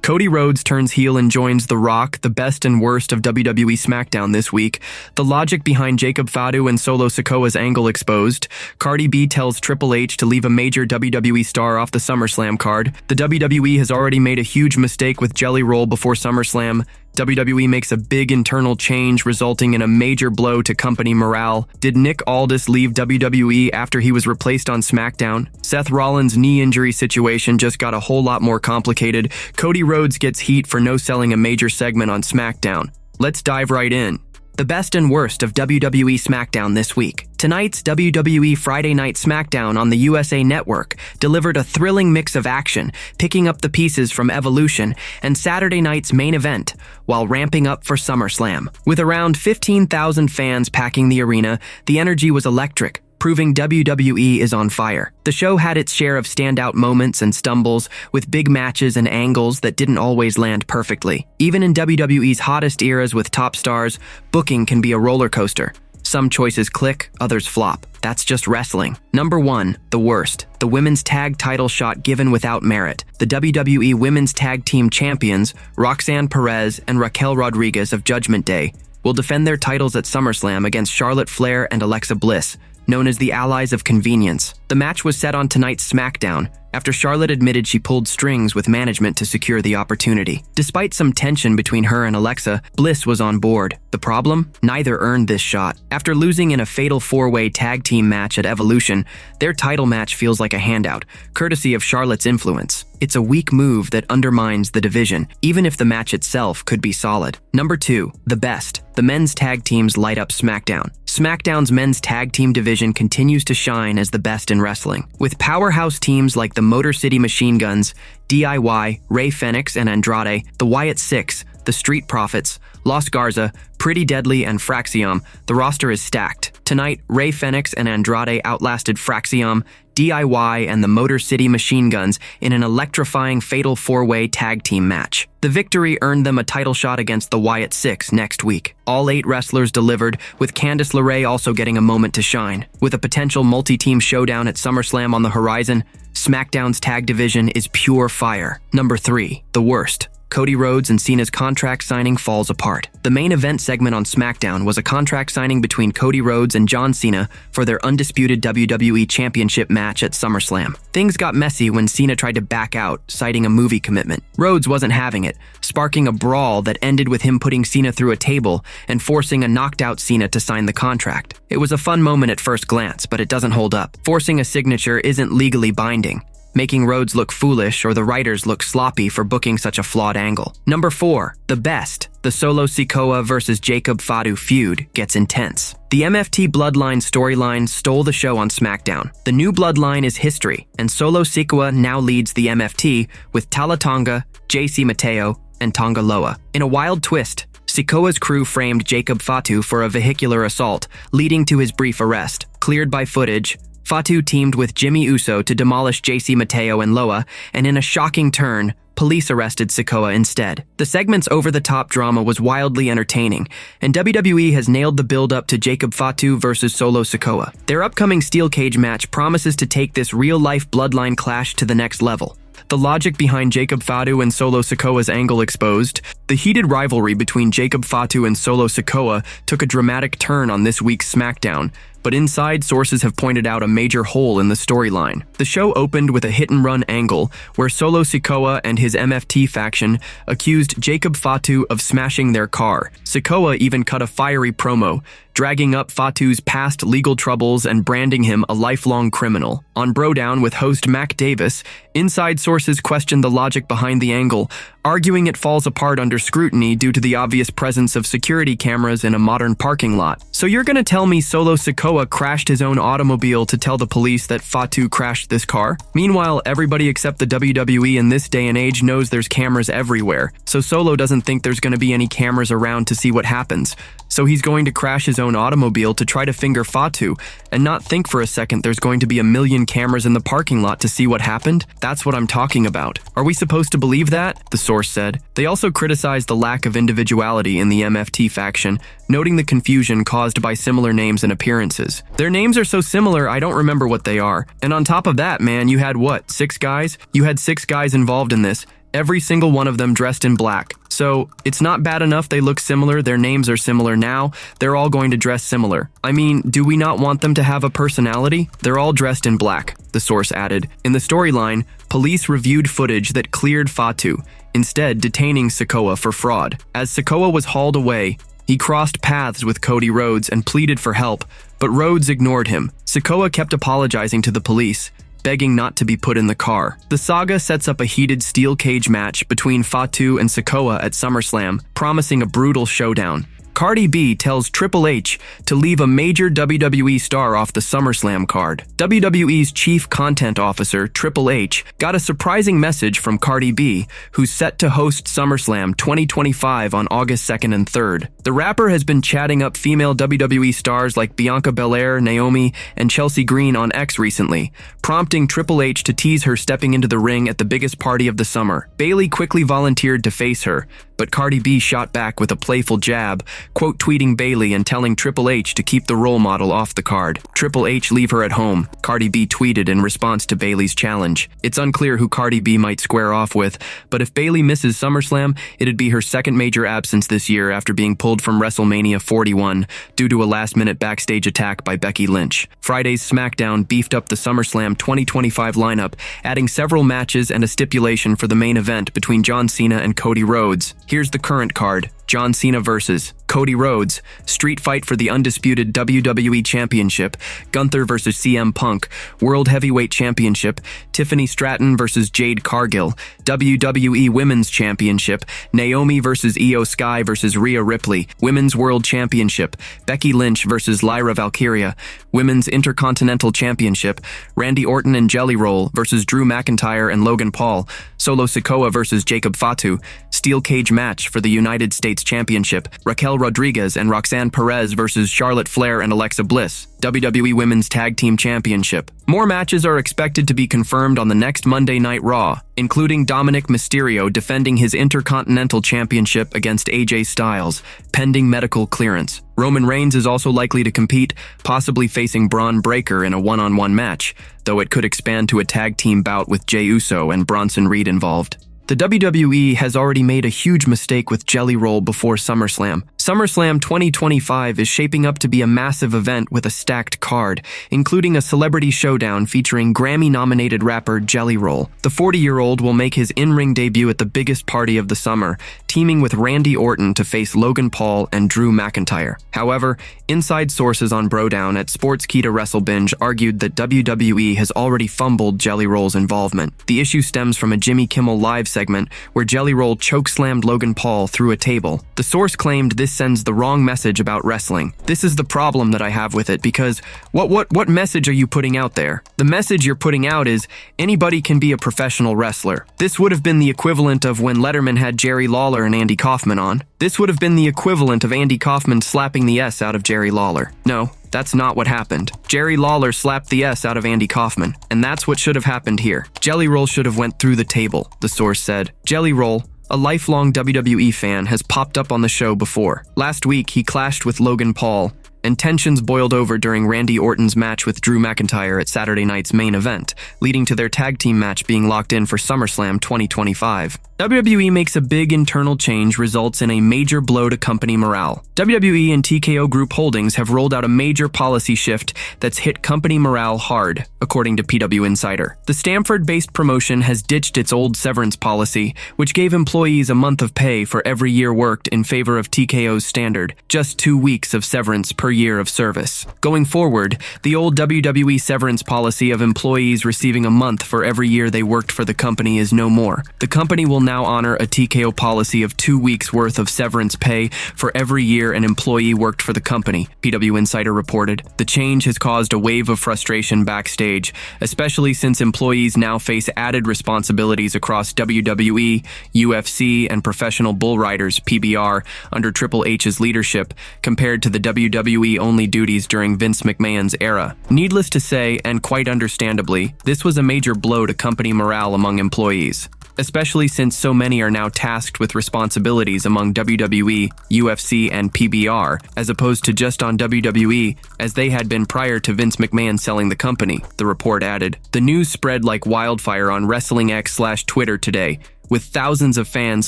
Cody Rhodes turns heel and joins The Rock, the best and worst of WWE SmackDown this week. The logic behind Jacob Fatu and Solo Sikoa's angle exposed. Cardi B tells Triple H to leave a major WWE star off the SummerSlam card. The WWE has already made a huge mistake with Jelly Roll before SummerSlam. WWE makes a big internal change, resulting in a major blow to company morale. Did Nick Aldis leave WWE after he was replaced on SmackDown? Seth Rollins' knee injury situation just got a whole lot more complicated. Cody Rhodes gets heat for no selling a major segment on SmackDown. Let's dive right in. The best and worst of WWE SmackDown this week. Tonight's WWE Friday Night SmackDown on the USA Network delivered a thrilling mix of action, picking up the pieces from Evolution and Saturday night's main event, while ramping up for SummerSlam. With around 15,000 fans packing the arena, the energy was electric, proving WWE is on fire. The show had its share of standout moments and stumbles, with big matches and angles that didn't always land perfectly. Even in WWE's hottest eras with top stars, booking can be a roller coaster. Some choices click, others flop. That's just wrestling. Number 1, the worst. The women's tag title shot given without merit. The WWE Women's Tag Team Champions, Roxanne Perez and Raquel Rodriguez of Judgment Day, will defend their titles at SummerSlam against Charlotte Flair and Alexa Bliss, known as the Allies of Convenience. The match was set on tonight's SmackDown, after Charlotte admitted she pulled strings with management to secure the opportunity. Despite some tension between her and Alexa, Bliss was on board. The problem? Neither earned this shot. After losing in a fatal four-way tag team match at Evolution, their title match feels like a handout, courtesy of Charlotte's influence. It's a weak move that undermines the division, even if the match itself could be solid. Number 2, the best. The men's tag teams light up SmackDown. SmackDown's men's tag team division continues to shine as the best in wrestling. With powerhouse teams like the Motor City Machine Guns, DIY, Rey Fenix and Andrade, the Wyatt Six, the Street Profits, Los Garza, Pretty Deadly and Fraxiom, the roster is stacked. Tonight, Rey Fenix and Andrade outlasted Fraxiom, DIY and the Motor City Machine Guns in an electrifying fatal four-way tag team match. The victory earned them a title shot against the Wyatt Six next week. All 8 wrestlers delivered, with Candice LeRae also getting a moment to shine. With a potential multi-team showdown at SummerSlam on the horizon, SmackDown's tag division is pure fire. Number 3, the worst. Cody Rhodes and Cena's contract signing falls apart. The main event segment on SmackDown was a contract signing between Cody Rhodes and John Cena for their undisputed WWE Championship match at SummerSlam. Things got messy when Cena tried to back out, citing a movie commitment. Rhodes wasn't having it, sparking a brawl that ended with him putting Cena through a table and forcing a knocked-out Cena to sign the contract. It was a fun moment at first glance, but it doesn't hold up. Forcing a signature isn't legally binding, making Rhodes look foolish or the writers look sloppy for booking such a flawed angle. Number 4, the best. The Solo Sikoa versus Jacob Fatu feud gets intense. The MFT Bloodline storyline stole the show on SmackDown. The new Bloodline is history, and Solo Sikoa now leads the MFT with Tala Tonga, JC Mateo, and Tonga Loa. In a wild twist, Sikoa's crew framed Jacob Fatu for a vehicular assault, leading to his brief arrest. Cleared by footage, Fatu teamed with Jimmy Uso to demolish JC Mateo and Loa, and in a shocking turn, police arrested Sikoa instead. The segment's over-the-top drama was wildly entertaining, and WWE has nailed the build-up to Jacob Fatu versus Solo Sikoa. Their upcoming steel cage match promises to take this real-life bloodline clash to the next level. The logic behind Jacob Fatu and Solo Sikoa's angle exposed. The heated rivalry between Jacob Fatu and Solo Sikoa took a dramatic turn on this week's SmackDown, but inside sources have pointed out a major hole in the storyline. The show opened with a hit-and-run angle where Solo Sikoa and his MFT faction accused Jacob Fatu of smashing their car. Sikoa even cut a fiery promo, dragging up Fatu's past legal troubles and branding him a lifelong criminal. On Brodown with host Mac Davis, inside sources questioned the logic behind the angle, arguing it falls apart under scrutiny due to the obvious presence of security cameras in a modern parking lot. So you're gonna tell me Solo Sikoa crashed his own automobile to tell the police that Fatu crashed this car? Meanwhile, everybody except the WWE in this day and age knows there's cameras everywhere, so Solo doesn't think there's gonna be any cameras around to see what happens. So he's going to crash his own automobile to try to finger Fatu, and not think for a second there's going to be a million cameras in the parking lot to see what happened? That's what I'm talking about. Are we supposed to believe that? The source said. They also criticized the lack of individuality in the MFT faction, noting the confusion caused by similar names and appearances. Their names are so similar, I don't remember what they are. And on top of that, man, you had what, 6 guys? You had 6 guys involved in this, every single one of them dressed in black. So, it's not bad enough they look similar, their names are similar now, they're all going to dress similar. I mean, do we not want them to have a personality? They're all dressed in black, the source added. In the storyline, police reviewed footage that cleared Fatu, instead detaining Sikoa for fraud. As Sikoa was hauled away, he crossed paths with Cody Rhodes and pleaded for help, but Rhodes ignored him. Sikoa kept apologizing to the police, begging not to be put in the car. The saga sets up a heated steel cage match between Fatu and Sikoa at SummerSlam, promising a brutal showdown. Cardi B tells Triple H to leave a major WWE star off the SummerSlam card. WWE's chief content officer, Triple H, got a surprising message from Cardi B, who's set to host SummerSlam 2025 on August 2nd and 3rd. The rapper has been chatting up female WWE stars like Bianca Belair, Naomi, and Chelsea Green on X recently, prompting Triple H to tease her stepping into the ring at the biggest party of the summer. Bayley quickly volunteered to face her, but Cardi B shot back with a playful jab, quote-tweeting Bayley and telling Triple H to keep the role model off the card. Triple H leave her at home, Cardi B tweeted in response to Bayley's challenge. It's unclear who Cardi B might square off with, but if Bayley misses SummerSlam, it'd be her second major absence this year after being pulled from WrestleMania 41 due to a last-minute backstage attack by Becky Lynch. Friday's SmackDown beefed up the SummerSlam 2025 lineup, adding several matches and a stipulation for the main event between John Cena and Cody Rhodes. Here's the current card. John Cena versus Cody Rhodes, street fight for the undisputed WWE Championship, Gunther versus CM Punk, World Heavyweight Championship, Tiffany Stratton versus Jade Cargill, WWE Women's Championship, Naomi versus Io Sky versus Rhea Ripley, Women's World Championship, Becky Lynch versus Lyra Valkyria, Women's Intercontinental Championship, Randy Orton and Jelly Roll versus Drew McIntyre and Logan Paul, Solo Sikoa versus Jacob Fatu, steel cage match for the United States Championship, Raquel Rodriguez and Roxanne Perez versus Charlotte Flair and Alexa Bliss, WWE Women's Tag Team Championship. More matches are expected to be confirmed on the next Monday Night Raw, including Dominic Mysterio defending his Intercontinental Championship against AJ Styles, pending medical clearance. Roman Reigns is also likely to compete, possibly facing Braun Breaker in a one-on-one match, though it could expand to a tag team bout with Jey Uso and Bronson Reed involved. The WWE has already made a huge mistake with Jelly Roll before SummerSlam. SummerSlam 2025 is shaping up to be a massive event with a stacked card, including a celebrity showdown featuring Grammy-nominated rapper Jelly Roll. The 40-year-old will make his in-ring debut at the biggest party of the summer, teaming with Randy Orton to face Logan Paul and Drew McIntyre. However, inside sources on Brodown at Sportskeeda WrestleBinge argued that WWE has already fumbled Jelly Roll's involvement. The issue stems from a Jimmy Kimmel Live segment where Jelly Roll chokeslammed Logan Paul through a table. The source claimed this sends the wrong message about wrestling. This is the problem that I have with it, because what message are you putting out there? The message you're putting out is anybody can be a professional wrestler. This would have been the equivalent of when Letterman had Jerry Lawler and Andy Kaufman on. This would have been the equivalent of Andy Kaufman slapping the S out of Jerry Lawler. No, that's not what happened. Jerry Lawler slapped the S out of Andy Kaufman, and that's what should have happened here. Jelly Roll should have went through the table, the source said. Jelly Roll, a lifelong WWE fan, has popped up on the show before. Last week, he clashed with Logan Paul, and tensions boiled over during Randy Orton's match with Drew McIntyre at Saturday night's main event, leading to their tag team match being locked in for SummerSlam 2025. WWE makes a big internal change results in a major blow to company morale. WWE and TKO Group Holdings have rolled out a major policy shift that's hit company morale hard, according to PW Insider. The Stamford-based promotion has ditched its old severance policy, which gave employees a month of pay for every year worked in favor of TKO's standard, just 2 weeks of severance per year of service. Going forward, the old WWE severance policy of employees receiving a month for every year they worked for the company is no more. The company will now honor a TKO policy of 2 weeks worth of severance pay for every year an employee worked for the company, PW Insider reported. The change has caused a wave of frustration backstage, especially since employees now face added responsibilities across WWE, UFC, and Professional Bull Riders, PBR, under Triple H's leadership, compared to the WWE-only duties during Vince McMahon's era. Needless to say, and quite understandably, this was a major blow to company morale among employees, especially since so many are now tasked with responsibilities among WWE, UFC, and PBR, as opposed to just on WWE, as they had been prior to Vince McMahon selling the company, the report added. The news spread like wildfire on WrestlingX/Twitter today, with thousands of fans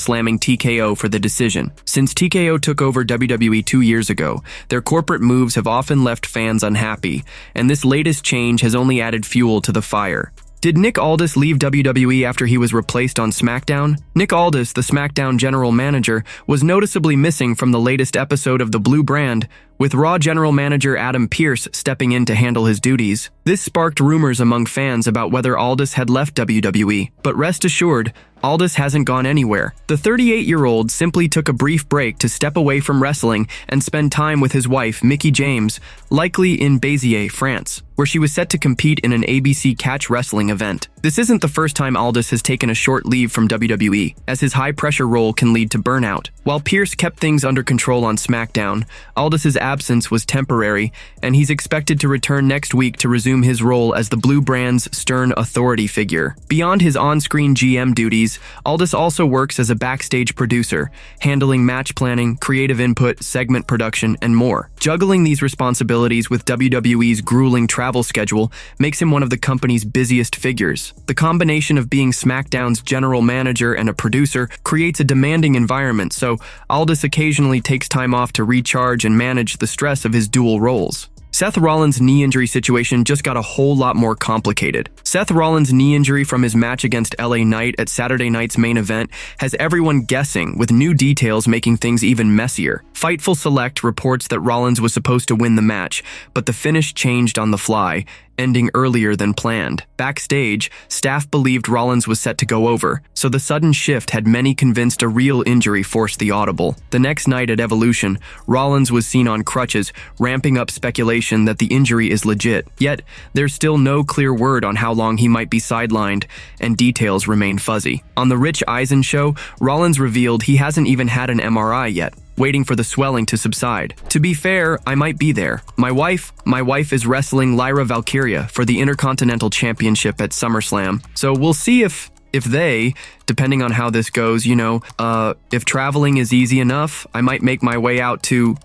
slamming TKO for the decision. Since TKO took over WWE 2 years ago, their corporate moves have often left fans unhappy, and this latest change has only added fuel to the fire. Did Nick Aldis leave WWE after he was replaced on SmackDown? Nick Aldis, the SmackDown general manager, was noticeably missing from the latest episode of the Blue Brand, with Raw general manager Adam Pearce stepping in to handle his duties. This sparked rumors among fans about whether Aldis had left WWE, but rest assured, Aldis hasn't gone anywhere. The 38-year-old simply took a brief break to step away from wrestling and spend time with his wife, Mickie James, likely in Béziers, France, where she was set to compete in an ABC catch wrestling event. This isn't the first time Aldis has taken a short leave from WWE, as his high-pressure role can lead to burnout. While Pearce kept things under control on SmackDown, Aldis's absence was temporary, and he's expected to return next week to resume his role as the Blue Brand's stern authority figure. Beyond his on-screen GM duties, Aldis also works as a backstage producer, handling match planning, creative input, segment production, and more. Juggling these responsibilities with WWE's grueling travel schedule makes him one of the company's busiest figures. The combination of being SmackDown's general manager and a producer creates a demanding environment, so Aldis occasionally takes time off to recharge and manage the stress of his dual roles. Seth Rollins' knee injury situation just got a whole lot more complicated. Seth Rollins' knee injury from his match against LA Knight at Saturday night's main event has everyone guessing, with new details making things even messier. Fightful Select reports that Rollins was supposed to win the match, but the finish changed on the fly, ending earlier than planned. Backstage, staff believed Rollins was set to go over, so the sudden shift had many convinced a real injury forced the audible. The next night at Evolution, Rollins was seen on crutches, ramping up speculation that the injury is legit. Yet, there's still no clear word on how long he might be sidelined, and details remain fuzzy. On The Rich Eisen show, Rollins revealed he hasn't even had an MRI yet, waiting for the swelling to subside. To be fair, I might be there. My wife is wrestling Lyra Valkyria for the Intercontinental Championship at SummerSlam, so we'll see if they, depending on how this goes, if traveling is easy enough, I might make my way out to,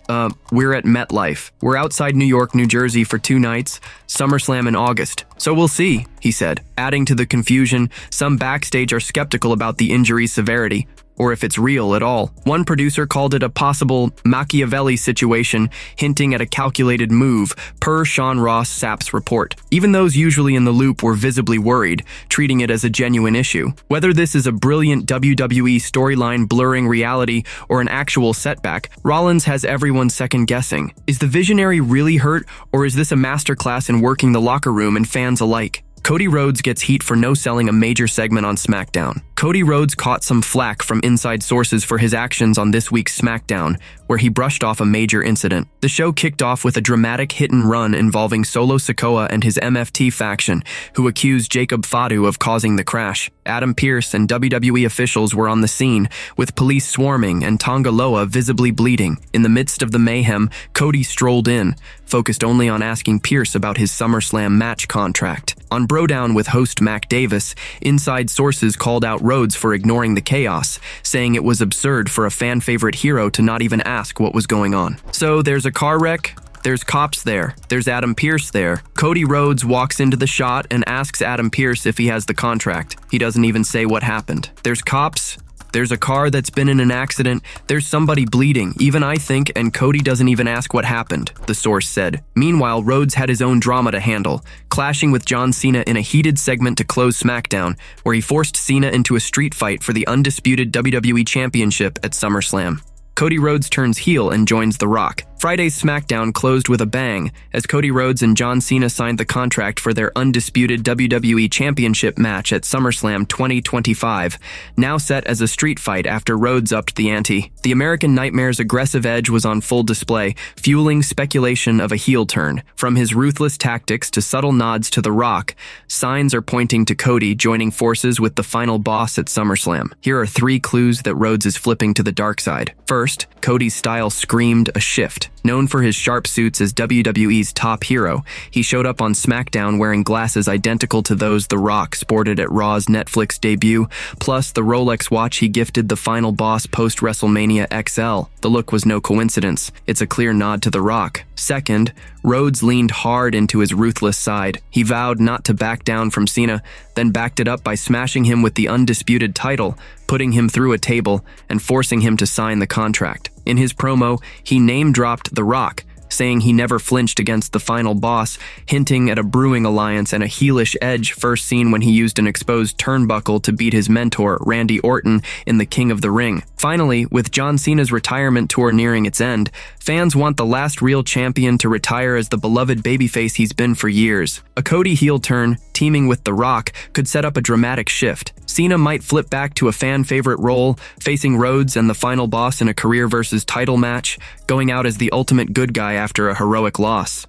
we're at MetLife. We're outside New York, New Jersey for 2 nights, SummerSlam in August. So we'll see, he said. Adding to the confusion, some backstage are skeptical about the injury's severity, or if it's real at all. One producer called it a possible Machiavelli situation, hinting at a calculated move, per Sean Ross Sapp's report. Even those usually in the loop were visibly worried, treating it as a genuine issue. Whether this is a brilliant WWE storyline blurring reality or an actual setback, Rollins has everyone second-guessing. Is the visionary really hurt, or is this a masterclass in working the locker room and fans alike? Cody Rhodes gets heat for no-selling a major segment on SmackDown. Cody Rhodes caught some flack from inside sources for his actions on this week's SmackDown, where he brushed off a major incident. The show kicked off with a dramatic hit-and-run involving Solo Sikoa and his MFT faction, who accused Jacob Fatu of causing the crash. Adam Pearce and WWE officials were on the scene, with police swarming and Tonga Loa visibly bleeding. In the midst of the mayhem, Cody strolled in, focused only on asking Pearce about his SummerSlam match contract. On Brodown with host Mac Davis, inside sources called out Rhodes for ignoring the chaos, saying it was absurd for a fan-favorite hero to not even ask what was going on. So there's a car wreck, there's cops there, there's Adam Pearce there. Cody Rhodes walks into the shot and asks Adam Pearce if he has the contract. He doesn't even say what happened. There's cops, there's a car that's been in an accident, there's somebody bleeding, even I think, and Cody doesn't even ask what happened, the source said. Meanwhile, Rhodes had his own drama to handle, clashing with John Cena in a heated segment to close SmackDown, where he forced Cena into a street fight for the undisputed WWE Championship at SummerSlam. Cody Rhodes turns heel and joins The Rock. Friday's SmackDown closed with a bang, as Cody Rhodes and John Cena signed the contract for their undisputed WWE Championship match at SummerSlam 2025, now set as a street fight after Rhodes upped the ante. The American Nightmare's aggressive edge was on full display, fueling speculation of a heel turn. From his ruthless tactics to subtle nods to The Rock, signs are pointing to Cody joining forces with the final boss at SummerSlam. Here are 3 clues that Rhodes is flipping to the dark side. First, Cody's style screamed a shift. Known for his sharp suits as WWE's top hero, he showed up on SmackDown wearing glasses identical to those The Rock sported at Raw's Netflix debut, plus the Rolex watch he gifted the final boss post-WrestleMania XL. The look was no coincidence. It's a clear nod to The Rock. Second, Rhodes leaned hard into his ruthless side. He vowed not to back down from Cena, then backed it up by smashing him with the undisputed title, putting him through a table, and forcing him to sign the contract. In his promo, he name-dropped The Rock, saying he never flinched against the final boss, hinting at a brewing alliance and a heelish edge first seen when he used an exposed turnbuckle to beat his mentor, Randy Orton, in the King of the Ring. Finally, with John Cena's retirement tour nearing its end, fans want the last real champion to retire as the beloved babyface he's been for years. A Cody heel turn, teaming with The Rock, could set up a dramatic shift. Cena might flip back to a fan-favorite role, facing Rhodes and the final boss in a career versus title match, going out as the ultimate good guy after a heroic loss.